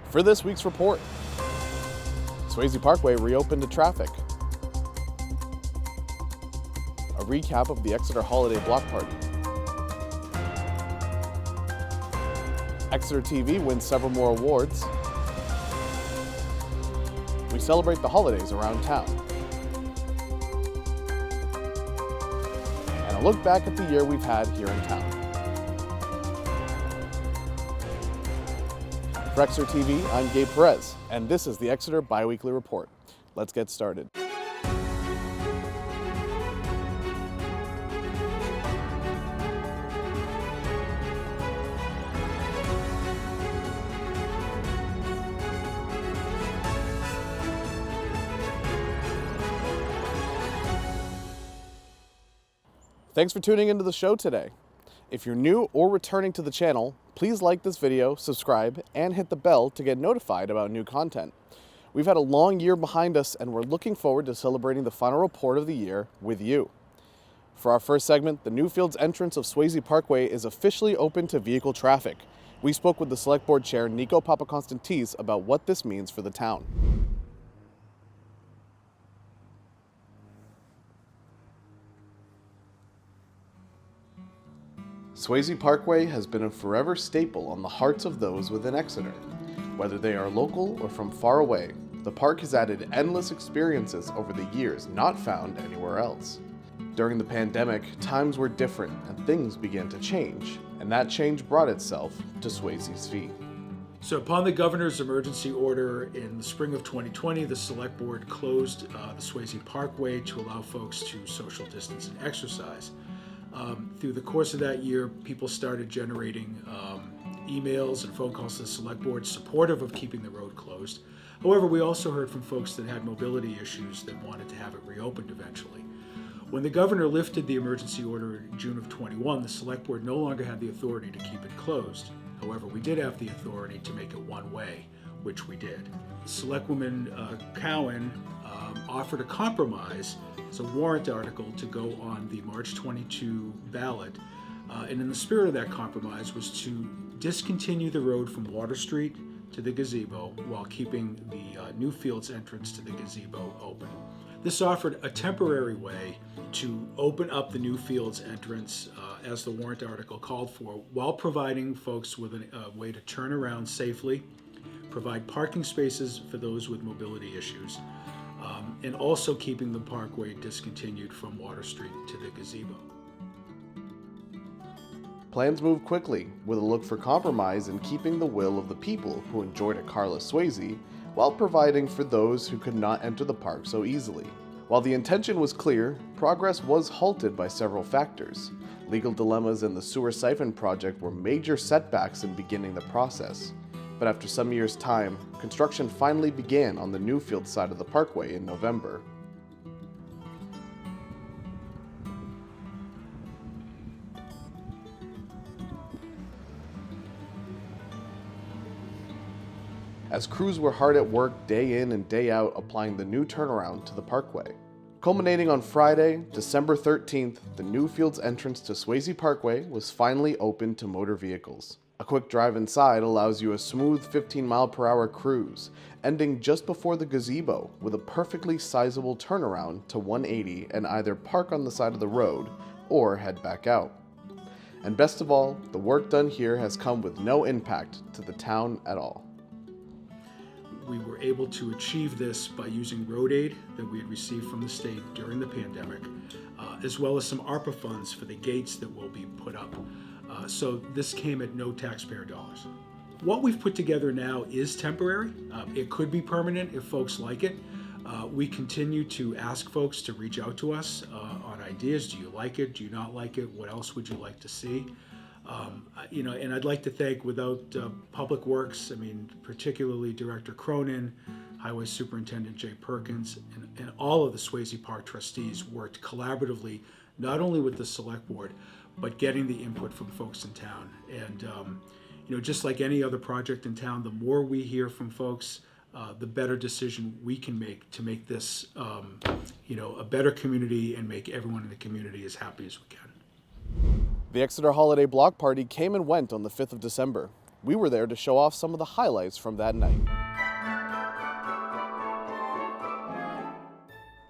For this week's report, Swasey Parkway reopened to traffic. A recap of the Exeter Holiday Block Party. Exeter TV wins several more awards. We celebrate the holidays around town. And a look back at the year we've had here in town. For Exeter TV, I'm Gabe Perez, and this is the Exeter Biweekly Report. Let's get started. Thanks for tuning into the show today. If you're new or returning to the channel, please like this video, subscribe, and hit the bell to get notified about new content. We've had a long year behind us, and we're looking forward to celebrating the final report of the year with you. For our first segment, the Newfields entrance of Swasey Parkway is officially open to vehicle traffic. We spoke with the Select Board Chair, Nico Papakonstantis, about what this means for the town. Swasey Parkway has been a forever staple on the hearts of those within Exeter. Whether they are local or from far away, the park has added endless experiences over the years not found anywhere else. During the pandemic, times were different and things began to change, and that change brought itself to Swasey's feet. So upon the governor's emergency order in the spring of 2020, the select board closed the Swasey Parkway to allow folks to social distance and exercise. Through the course of that year, people started generating emails and phone calls to the select board supportive of keeping the road closed. However, we also heard from folks that had mobility issues that wanted to have it reopened eventually. When the governor lifted the emergency order in June of 21, the select board no longer had the authority to keep it closed. However, we did have the authority to make it one way, which we did. Selectwoman Cowan offered a compromise as a warrant article to go on the March 22 ballot. And in the spirit of that compromise was to discontinue the road from Water Street to the gazebo while keeping the Newfields entrance to the gazebo open. This offered a temporary way to open up the Newfields entrance as the warrant article called for, while providing folks with a way to turn around safely, provide parking spaces for those with mobility issues, and also keeping the parkway discontinued from Water Street to the gazebo. Plans moved quickly, with a look for compromise in keeping the will of the people who enjoyed a carless Swasey, while providing for those who could not enter the park so easily. While the intention was clear, progress was halted by several factors. Legal dilemmas and the sewer siphon project were major setbacks in beginning the process. But after some years' time, construction finally began on the Newfield side of the parkway in November. As crews were hard at work day in and day out applying the new turnaround to the parkway. Culminating on Friday, December 13th, the Newfields entrance to Swasey Parkway was finally open to motor vehicles. A quick drive inside allows you a smooth 15-mile-per-hour cruise, ending just before the gazebo with a perfectly sizable turnaround to 180 and either park on the side of the road or head back out. And best of all, the work done here has come with no impact to the town at all. We were able to achieve this by using road aid that we had received from the state during the pandemic, as well as some ARPA funds for the gates that will be put up. So this came at no taxpayer dollars. What we've put together now is temporary. It could be permanent if folks like it. We continue to ask folks to reach out to us on ideas. Do you like it? Do you not like it? What else would you like to see? And I'd like to thank, without Public Works, particularly Director Cronin, Highway Superintendent Jay Perkins, and all of the Swasey Park trustees worked collaboratively, not only with the Select Board, but getting the input from folks in town. And just like any other project in town, the more we hear from folks, the better decision we can make to make this, a better community and make everyone in the community as happy as we can. The Exeter Holiday Block Party came and went on the 5th of December. We were there to show off some of the highlights from that night.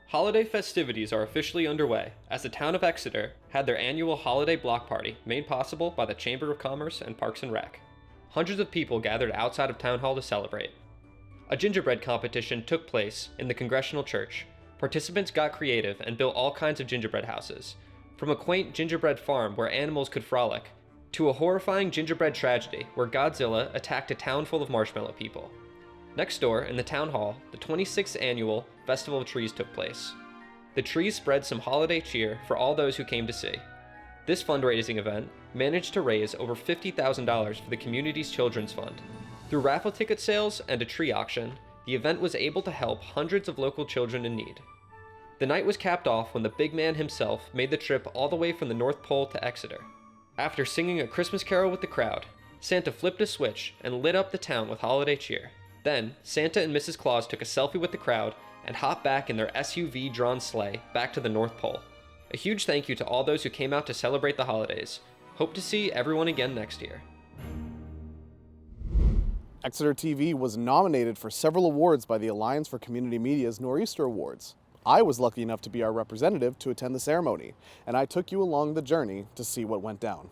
Holiday festivities are officially underway, as the town of Exeter had their annual holiday block party made possible by the Chamber of Commerce and Parks and Rec. Hundreds of people gathered outside of Town Hall to celebrate. A gingerbread competition took place in the Congressional Church. Participants got creative and built all kinds of gingerbread houses, from a quaint gingerbread farm where animals could frolic, to a horrifying gingerbread tragedy where Godzilla attacked a town full of marshmallow people. Next door, in the town hall, the 26th annual Festival of Trees took place. The trees spread some holiday cheer for all those who came to see. This fundraising event managed to raise over $50,000 for the community's children's fund. Through raffle ticket sales and a tree auction, the event was able to help hundreds of local children in need. The night was capped off when the big man himself made the trip all the way from the North Pole to Exeter. After singing a Christmas carol with the crowd, Santa flipped a switch and lit up the town with holiday cheer. Then, Santa and Mrs. Claus took a selfie with the crowd and hopped back in their SUV-drawn sleigh back to the North Pole. A huge thank you to all those who came out to celebrate the holidays. Hope to see everyone again next year. Exeter TV was nominated for several awards by the Alliance for Community Media's Nor'easter Awards. I was lucky enough to be our representative to attend the ceremony, and I took you along the journey to see what went down.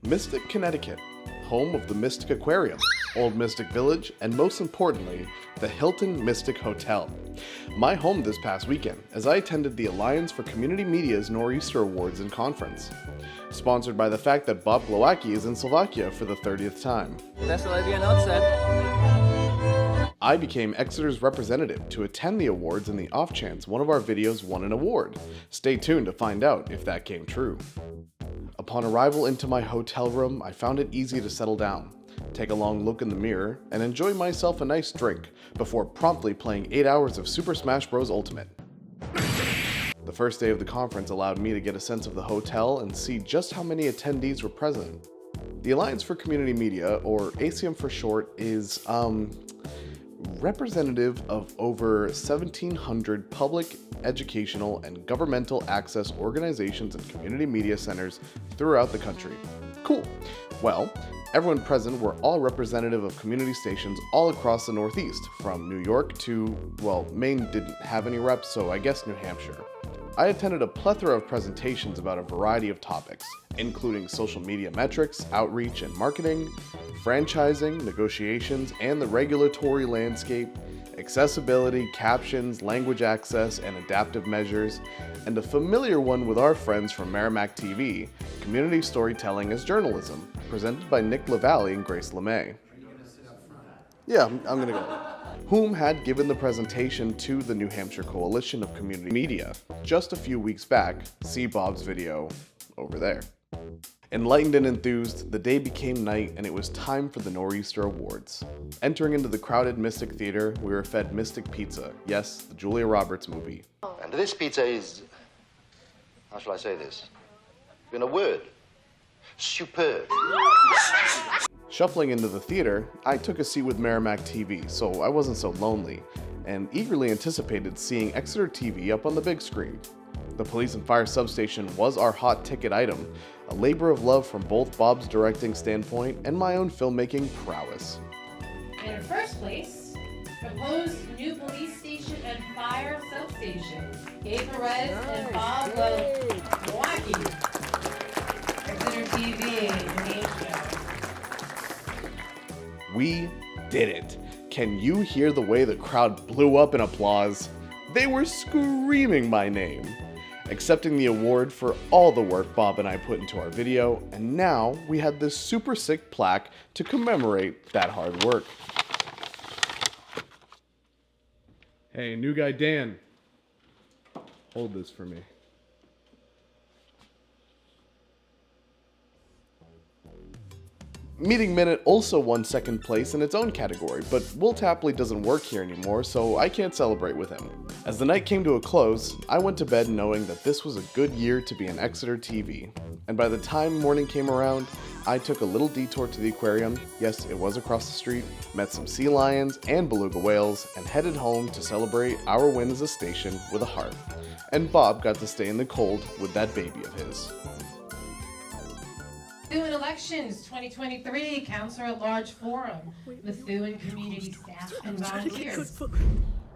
Mystic, Connecticut, home of the Mystic Aquarium, Old Mystic Village, and most importantly, the Hilton Mystic Hotel. My home this past weekend, as I attended the Alliance for Community Media's Nor'easter Awards and Conference. Sponsored by the fact that Bob Glowacki is in Slovakia for the 30th time. I became Exeter's representative to attend the awards in the off chance one of our videos won an award. Stay tuned to find out if that came true. Upon arrival into my hotel room, I found it easy to settle down, take a long look in the mirror, and enjoy myself a nice drink before promptly playing 8 hours of Super Smash Bros. Ultimate. The first day of the conference allowed me to get a sense of the hotel and see just how many attendees were present. The Alliance for Community Media, or ACM for short, is representative of over 1,700 public, educational, and governmental access organizations and community media centers throughout the country. Cool. Well, everyone present were all representative of community stations all across the Northeast, from New York to, well, Maine didn't have any reps, so I guess New Hampshire. I attended a plethora of presentations about a variety of topics, including social media metrics, outreach and marketing, franchising, negotiations, and the regulatory landscape, accessibility, captions, language access, and adaptive measures, and a familiar one with our friends from Merrimack TV, community storytelling as journalism, presented by Nick LaValle and Grace LeMay. Yeah, I'm gonna go. Whom had given the presentation to the New Hampshire Coalition of Community Media just a few weeks back. See Bob's video over there. Enlightened and enthused, the day became night and it was time for the Nor'easter Awards. Entering into the crowded Mystic Theater, we were fed Mystic Pizza. Yes, the Julia Roberts movie. And this pizza is, how shall I say this? In a word, superb. Shuffling into the theater, I took a seat with Merrimack TV, so I wasn't so lonely, and eagerly anticipated seeing Exeter TV up on the big screen. The police and fire substation was our hot ticket item, a labor of love from both Bob's directing standpoint and my own filmmaking prowess. In first place, proposed new police station and fire substation. Gabe and Bob Glowacki. Exeter TV, New Hampshire. We did it. Can you hear the way the crowd blew up in applause? They were screaming my name, accepting the award for all the work Bob and I put into our video, and now we had this super sick plaque to commemorate that hard work. Hey, new guy Dan, hold this for me. Meeting Minute also won second place in its own category, but Will Tapley doesn't work here anymore, so I can't celebrate with him. As the night came to a close, I went to bed knowing that this was a good year to be an Exeter TV. And by the time morning came around, I took a little detour to the aquarium, yes, it was across the street, met some sea lions and beluga whales, and headed home to celebrate our win as a station with a heart. And Bob got to stay in the cold with that baby of his. Methuen Elections 2023 Counselor at Large Forum. Methuen community staff and volunteers.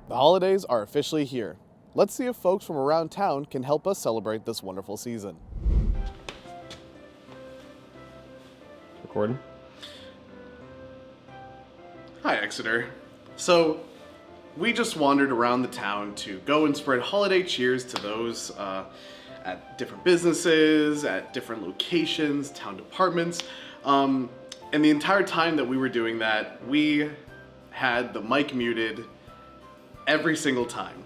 The holidays are officially here. Let's see if folks from around town can help us celebrate this wonderful season. Recording. Hi, Exeter. So, we just wandered around the town to go and spread holiday cheers to those at different businesses, at different locations, town departments. And the entire time that we were doing that, we had the mic muted every single time.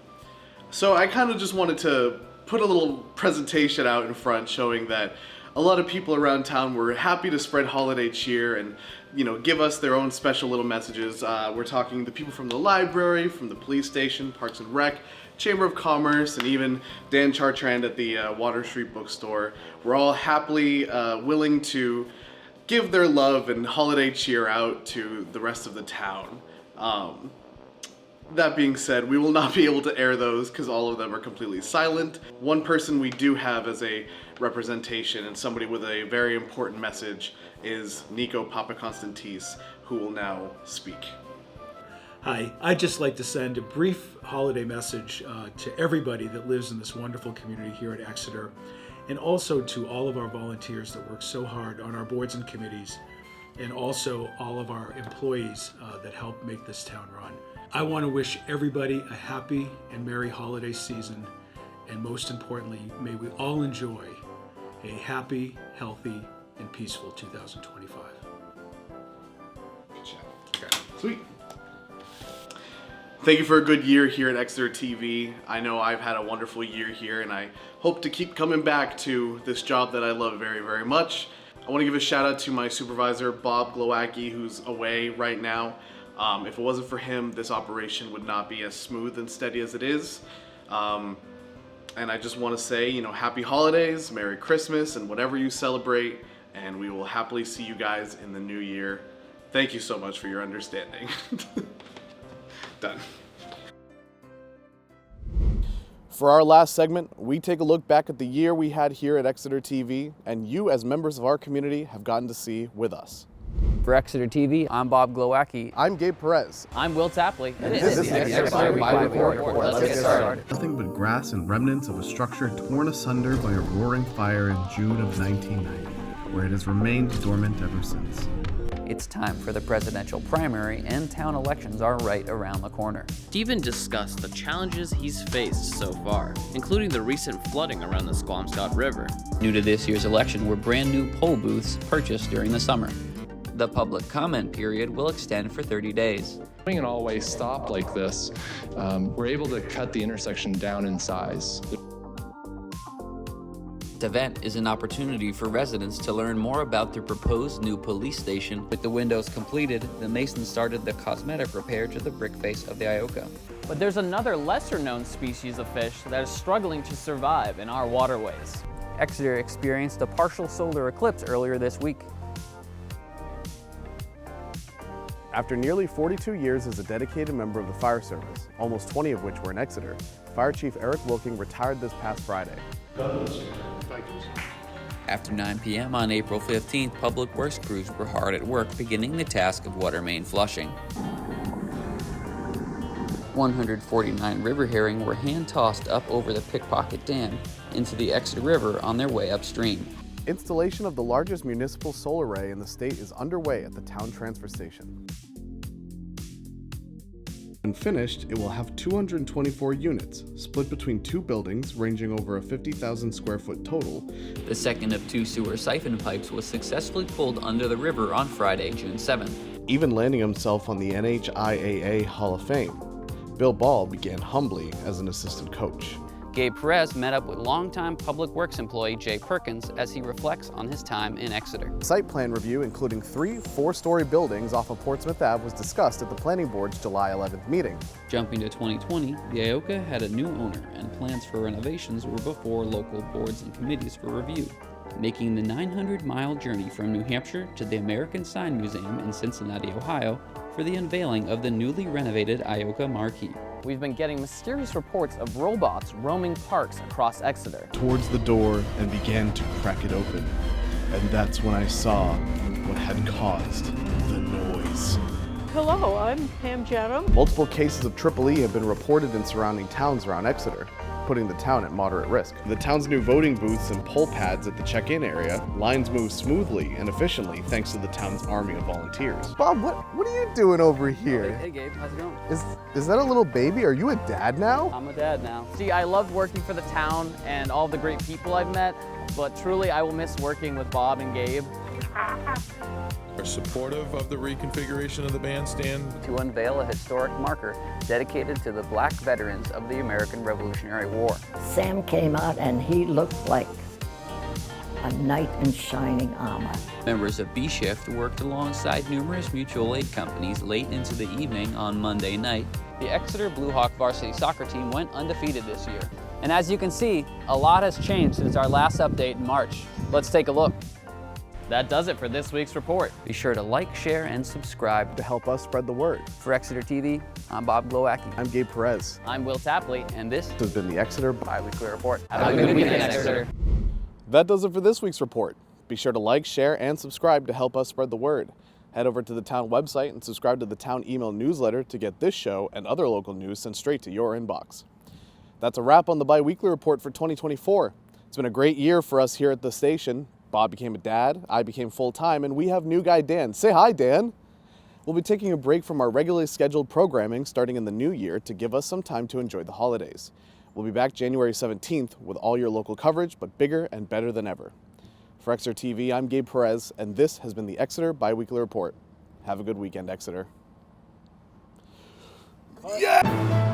So I kind of just wanted to put a little presentation out in front showing that a lot of people around town were happy to spread holiday cheer and, you know, give us their own special little messages. We're talking the people from the library, from the police station, Parks and Rec, Chamber of Commerce, and even Dan Chartrand at the Water Street bookstore. We're all happily willing to give their love and holiday cheer out to the rest of the town. That being said, we will not be able to air those because all of them are completely silent. One person we do have as a representation and somebody with a very important message is Nico Papakonstantis, who will now speak. Hi, I'd just like to send a brief holiday message to everybody that lives in this wonderful community here at Exeter, and also to all of our volunteers that work so hard on our boards and committees, and also all of our employees that help make this town run. I want to wish everybody a happy and merry holiday season, and most importantly, may we all enjoy a happy, healthy, and peaceful 2025. Good job. Okay. Sweet. Thank you for a good year here at Exeter TV. I know I've had a wonderful year here, and I hope to keep coming back to this job that I love very, very much. I want to give a shout out to my supervisor, Bob Glowacki, who's away right now. If it wasn't for him, this operation would not be as smooth and steady as it is. And I just want to say, you know, happy holidays, Merry Christmas, and whatever you celebrate, and we will happily see you guys in the new year. Thank you so much for your understanding. Done. For our last segment, we take a look back at the year we had here at Exeter TV, and you as members of our community have gotten to see with us. For Exeter TV, I'm Bob Glowacki. I'm Gabe Perez. I'm Will Tapley. This is the Exeter Biweekly Report. Let's get started. Nothing but grass and remnants of a structure torn asunder by a roaring fire in June of 1990, where it has remained dormant ever since. It's time for the presidential primary, and town elections are right around the corner. Stephen discussed the challenges he's faced so far, including the recent flooding around the Squamscott River. New to this year's election were brand new poll booths purchased during the summer. The public comment period will extend for 30 days. Doing an all-way stop like this, we're able to cut the intersection down in size. This event is an opportunity for residents to learn more about their proposed new police station. With the windows completed, the masons started the cosmetic repair to the brick face of the Ioka. But there's another lesser-known species of fish that is struggling to survive in our waterways. Exeter experienced a partial solar eclipse earlier this week. After nearly 42 years as a dedicated member of the fire service, almost 20 of which were in Exeter, Fire Chief Eric Wilking retired this past Friday. After 9 p.m. on April 15th, public works crews were hard at work beginning the task of water main flushing. 149 river herring were hand-tossed up over the Pickpocket Dam into the Exeter River on their way upstream. Installation of the largest municipal solar array in the state is underway at the town transfer station. When finished, it will have 224 units, split between two buildings ranging over a 50,000 square foot total. The second of two sewer siphon pipes was successfully pulled under the river on Friday, June 7th. Even landing himself on the NHIAA Hall of Fame. Bill Ball began humbly as an assistant coach. Gabe Perez met up with longtime Public Works employee Jay Perkins as he reflects on his time in Exeter. Site plan review, including 3 4-story buildings off of Portsmouth Ave, was discussed at the Planning Board's July 11th meeting. Jumping to 2020, the Ioka had a new owner, and plans for renovations were before local boards and committees for review, making the 900-mile journey from New Hampshire to the American Sign Museum in Cincinnati, Ohio, for the unveiling of the newly renovated Ioka marquee. We've been getting mysterious reports of robots roaming parks across Exeter. Towards the door and began to crack it open. And that's when I saw what had caused the noise. Hello, I'm Pam Jadam. Multiple cases of Triple E have been reported in surrounding towns around Exeter, putting the town at moderate risk. The town's new voting booths and poll pads at the check-in area, lines move smoothly and efficiently thanks to the town's army of volunteers. Bob, what are you doing over here? Hey Gabe, how's it going? Is that a little baby? Are you a dad now? I'm a dad now. See, I loved working for the town and all the great people I've met, but truly I will miss working with Bob and Gabe. Are supportive of the reconfiguration of the bandstand. To unveil a historic marker dedicated to the black veterans of the American Revolutionary War. Sam came out and he looked like a knight in shining armor. Members of B Shift worked alongside numerous mutual aid companies late into the evening on Monday night. The Exeter Blue Hawk varsity soccer team went undefeated this year. And as you can see, a lot has changed since our last update in March. Let's take a look. That does it for this week's report. Be sure to like, share, and subscribe. To help us spread the word. For Exeter TV, I'm Bob Glowacki. I'm Gabe Perez. I'm Will Tapley, and this has been the Exeter Biweekly Report. Have a good weekend, Exeter. That does it for this week's report. Be sure to like, share, and subscribe to help us spread the word. Head over to the town website and subscribe to the town email newsletter to get this show and other local news sent straight to your inbox. That's a wrap on the Biweekly Report for 2024. It's been a great year for us here at the station. Bob became a dad, I became full-time, and we have new guy Dan. Say hi, Dan. We'll be taking a break from our regularly scheduled programming starting in the new year to give us some time to enjoy the holidays. We'll be back January 17th with all your local coverage, but bigger and better than ever. For Exeter TV, I'm Gabe Perez, and this has been the Exeter Biweekly Report. Have a good weekend, Exeter. Yeah!